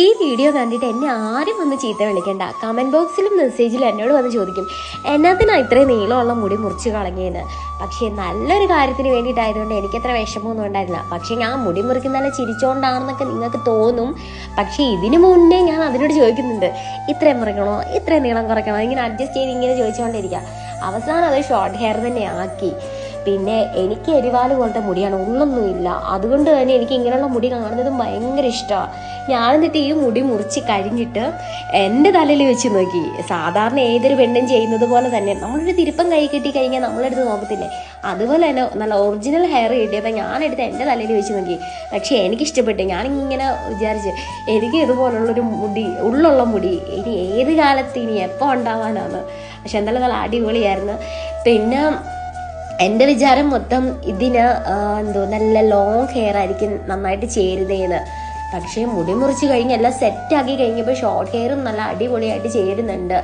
ഈ വീഡിയോ കണ്ടിട്ട് എന്നെ ആരും വന്ന് ചീത്ത വിളിക്കണ്ട. കമൻറ്റ് ബോക്സിലും മെസ്സേജിലും എന്നോട് വന്ന് ചോദിക്കും എന്നാത്തിനാ ഇത്രയും നീളമുള്ള മുടി മുറിച്ച് കളഞ്ഞേന്ന്. പക്ഷേ നല്ലൊരു കാര്യത്തിന് വേണ്ടിയിട്ടായതുകൊണ്ട് എനിക്കത്ര വിഷമമൊന്നും ഉണ്ടായിരുന്നില്ല. പക്ഷേ ഞാൻ മുടി മുറിക്കുന്നതല്ല ചിരിച്ചോണ്ടാണെന്നൊക്കെ നിങ്ങൾക്ക് തോന്നും. പക്ഷേ ഇതിനു മുന്നേ ഞാൻ അതിനോട് ചോദിക്കുന്നുണ്ട്, ഇത്രയും മുറിക്കണോ, ഇത്രയും നീളം കുറയ്ക്കണോ, ഇങ്ങനെ അഡ്ജസ്റ്റ് ചെയ്ത് ഇങ്ങനെ ചോദിച്ചുകൊണ്ടിരിക്കുക. അവസാനം അത് ഷോർട്ട് ഹെയർ തന്നെ ആക്കി. പിന്നെ എനിക്ക് എരിവാല് പോലത്തെ മുടിയാണ്, ഉള്ളൊന്നുമില്ല. അതുകൊണ്ട് തന്നെ എനിക്ക് ഇങ്ങനെയുള്ള മുടി കാണുന്നതും ഭയങ്കര ഇഷ്ടമാണ്. ഞാൻ എന്നിട്ട് ഈ മുടി മുറിച്ച് കഴിഞ്ഞിട്ട് എൻ്റെ തലയിൽ വെച്ച് നോക്കി. സാധാരണ ഏതൊരു പെണ്ണും ചെയ്യുന്നത് പോലെ തന്നെ നമ്മളൊരു തിരുപ്പം കൈ കിട്ടി കഴിഞ്ഞാൽ നമ്മളെടുത്ത് നോക്കത്തില്ലേ, അതുപോലെ തന്നെ നല്ല ഒറിജിനൽ ഹെയർ കിട്ടിയപ്പോൾ ഞാനെടുത്ത് എൻ്റെ തലയിൽ വെച്ച് നോക്കി. പക്ഷേ എനിക്കിഷ്ടപ്പെട്ടു. ഞാനിങ്ങനെ വിചാരിച്ച് എനിക്ക് ഇതുപോലുള്ളൊരു മുടി, ഉള്ളുള്ള മുടി ഇനി ഏത് കാലത്ത് ഇനി എപ്പോൾ ഉണ്ടാവാനാണ്. പക്ഷെ എന്തായാലും നല്ല അടിപൊളിയായിരുന്നു. പിന്നെ എൻ്റെ വിചാരം മൊത്തം ഇതിന് നല്ല ലോങ് ഹെയർ ആയിരിക്കും നന്നായിട്ട് ചേരുന്നതെന്ന്. പക്ഷേ മുടി മുറിച്ച് കഴിഞ്ഞ് എല്ലാം സെറ്റാക്കി കഴിഞ്ഞപ്പോൾ ഷോർട്ട് ഹെയറും നല്ല അടിപൊളിയായിട്ട് ചേരുന്നുണ്ട്.